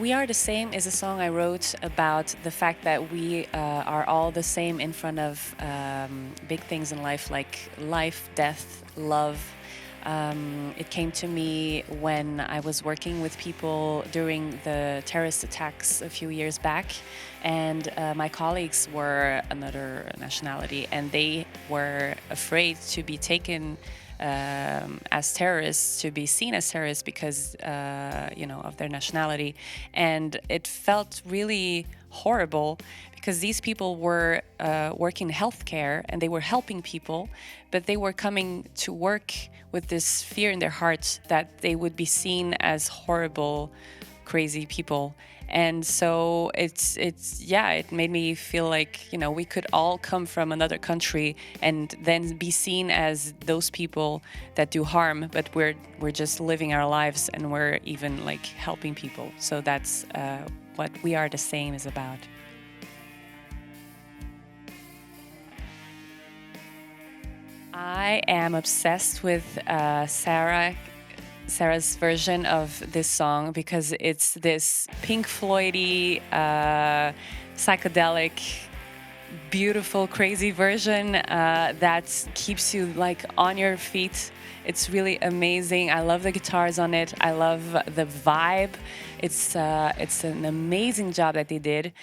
We Are the Same is a song I wrote about the fact that we are all the same in front of big things in life, like life, death, love. It came to me when I was working with people during the terrorist attacks a few years back, and my colleagues were another nationality, and they were afraid to be taken as terrorists, to be seen as terrorists because, of their nationality. And it felt really horrible because these people were working in healthcare and they were helping people, but they were coming to work with this fear in their hearts that they would be seen as horrible, crazy people. And so it made me feel like, we could all come from another country and then be seen as those people that do harm, but we're just living our lives and we're even like helping people. So that's what We Are the Same is about. I am obsessed with Sarah's version of this song because it's this Pink Floyd-y, psychedelic, beautiful, crazy version that keeps you like on your feet. It's really amazing. I love the guitars on it. I love the vibe. It's an amazing job that they did.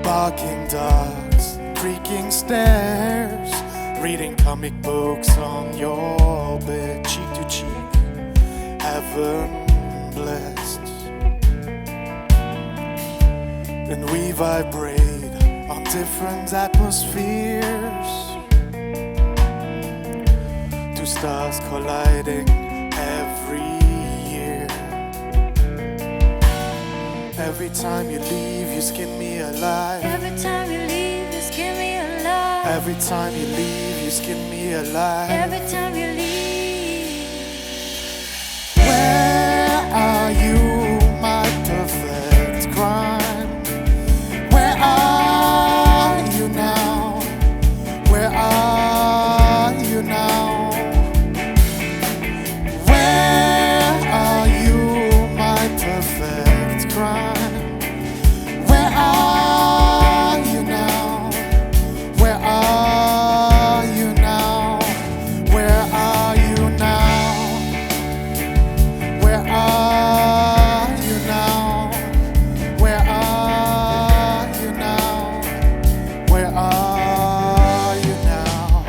Barking dogs, creaking stairs, reading comic books on your bed, cheek to cheek, heaven blessed. And we vibrate on different atmospheres, two stars colliding every year. Every time you leave, you skin me alive. Every time you leave, you skin me alive. Every time you leave, you skin me alive. Every time you leave. Where are you, my perfect crime? Where are you now? Where are you now? Where are you, my perfect crime? Where are you now? Where are you now? Where are you now? Where are you now? Where are you now? Where are you now?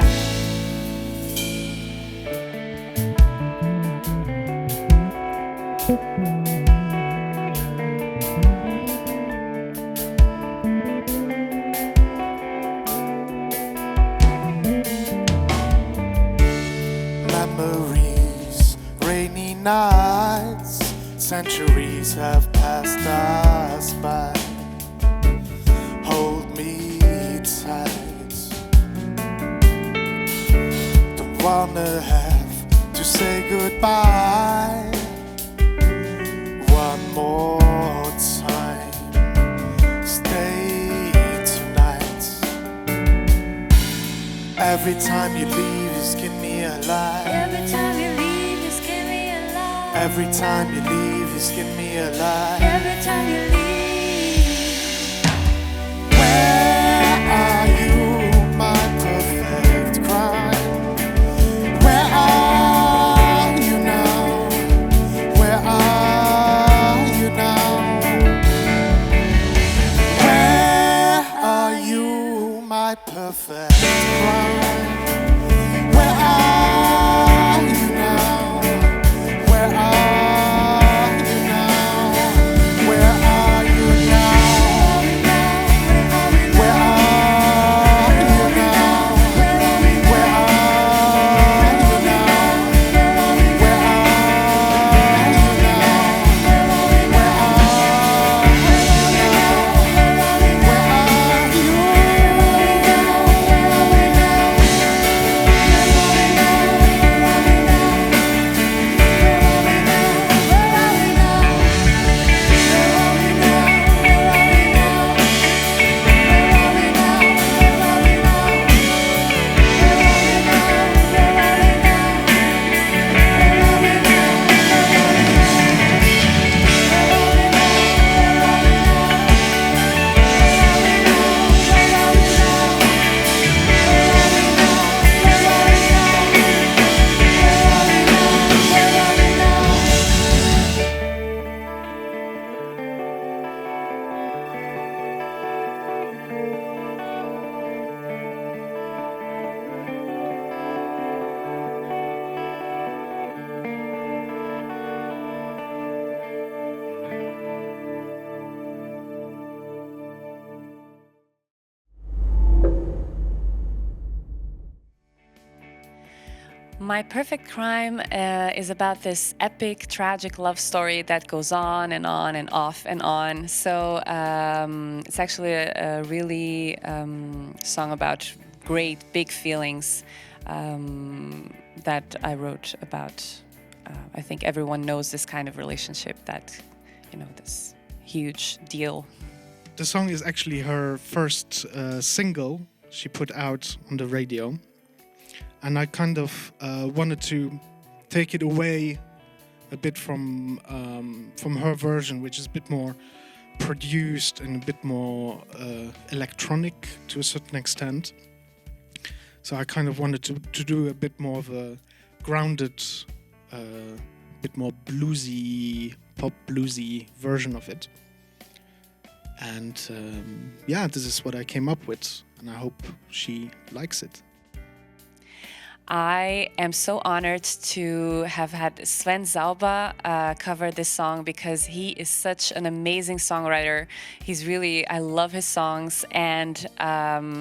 Memories, rainy nights, centuries have passed us by. Hold me tight. Don't wanna have to say goodbye one more time. Stay tonight. Every time you leave, you skin me alive. Every time you leave, you skin me alive. Every time you leave, you skin me alive. Every time you leave. Where are you, my perfect crime? Where are you now? Where are you now? Where are you, my perfect crime? Where are you now? Where are you now? Where are My Perfect Crime is about this epic, tragic love story that goes on and on and off and on. So it's actually a really song about great, big feelings that I wrote about. I think everyone knows this kind of relationship that, this huge deal. The song is actually her first single she put out on the radio. And I kind of wanted to take it away a bit from her version, which is a bit more produced and a bit more electronic to a certain extent. So I kind of wanted to do a bit more of a grounded, bit more bluesy, pop bluesy version of it. And this is what I came up with, and I hope she likes it. I am so honored to have had Sven Sauber cover this song because he is such an amazing songwriter. I love his songs, and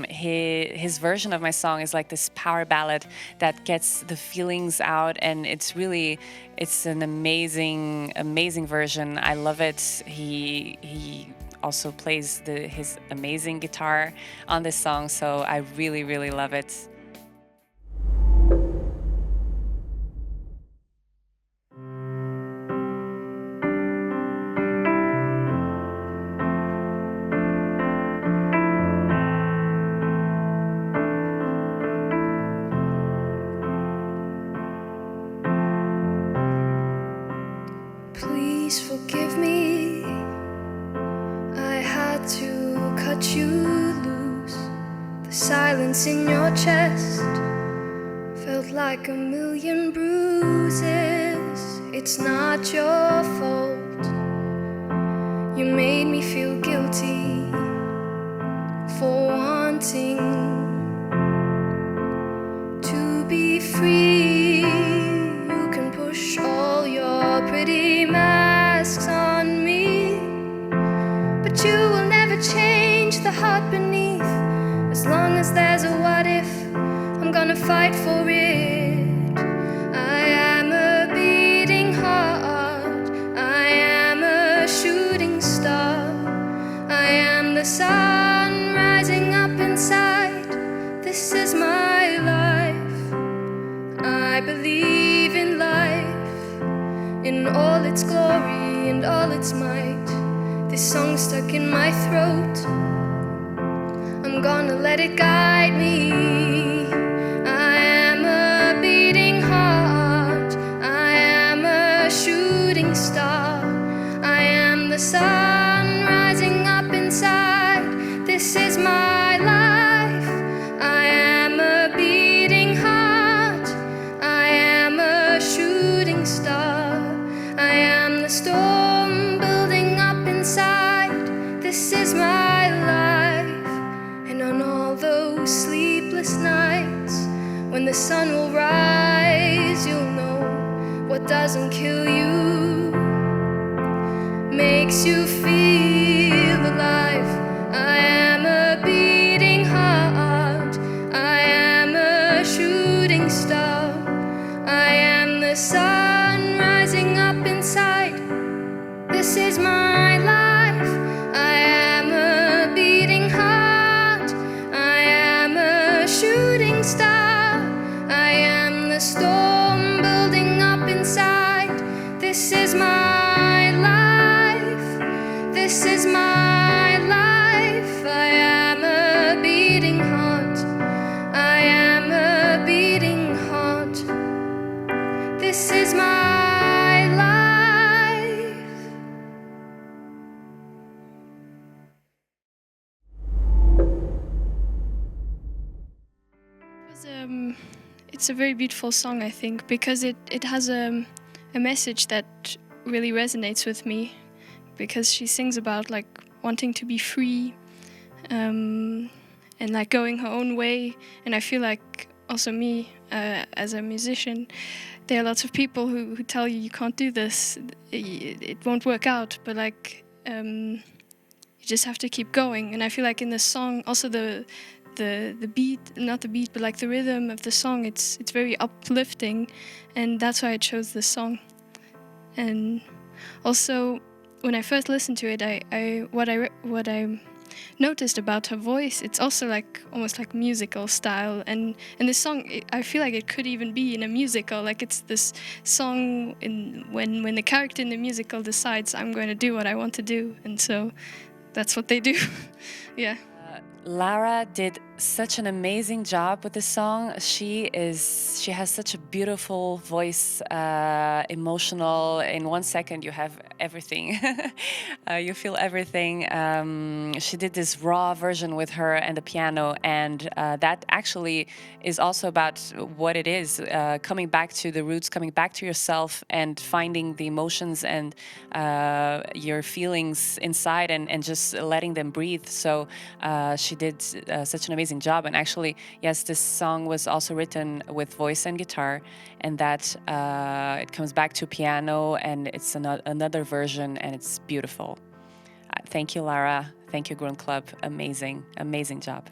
his version of my song is like this power ballad that gets the feelings out, and it's an amazing version. I love it. He also plays his amazing guitar on this song, so I really love it. Please forgive me, I had to cut you loose. The silence in your chest felt like a million bruises. It's not your fault. You made me feel guilty for wanting to be free. You can push all your pretty masks on me, but you will never change the heart beneath. As long as there's a what if, I'm gonna fight for it. I am a beating heart, I am a shooting star, I am the sun rising up inside. This is my life. I believe in life, in all its glory and all its might. This song stuck in my throat, I'm gonna let it guide me. I am a beating heart, I am a shooting star, I am the sun rising up inside. This is my life. I am a beating heart, I am a shooting star, I am the storm building up inside. This is my life. And on all those sleepless nights, when the sun will rise, you'll know what doesn't kill you makes you feel alive. I am a beating heart, I am a shooting star, I am the sun rising up inside. This is my life. I am a beating heart, I am a shooting star, I am the storm building up inside. This is my life. This is my life. I am a beating heart, I am a beating heart. This is my life. It's a very beautiful song, I think, because it has a message that really resonates with me, because she sings about like wanting to be free and like going her own way. And I feel like also me as a musician, there are lots of people who tell you can't do this, it won't work out, but like you just have to keep going. And I feel like in this song also the the beat, not the beat, but like the rhythm of the song. It's very uplifting, and that's why I chose this song. And also, when I first listened to it, what I noticed about her voice, it's also like almost like musical style, and this song, I feel like it could even be in a musical. Like it's this song when the character in the musical decides, I'm going to do what I want to do, and so that's what they do. Yeah. Lara did such an amazing job with this song. She has such a beautiful voice, emotional. In 1 second, you have everything. You feel everything. She did this raw version with her and the piano, and that actually is also about what it is, coming back to the roots, coming back to yourself, and finding the emotions and your feelings inside, and just letting them breathe. So she did such an amazing job. And actually, yes, this song was also written with voice and guitar, and that it comes back to piano, and it's another version, and it's beautiful. Thank you, Lara. Thank you, Grund Club. Amazing, amazing job.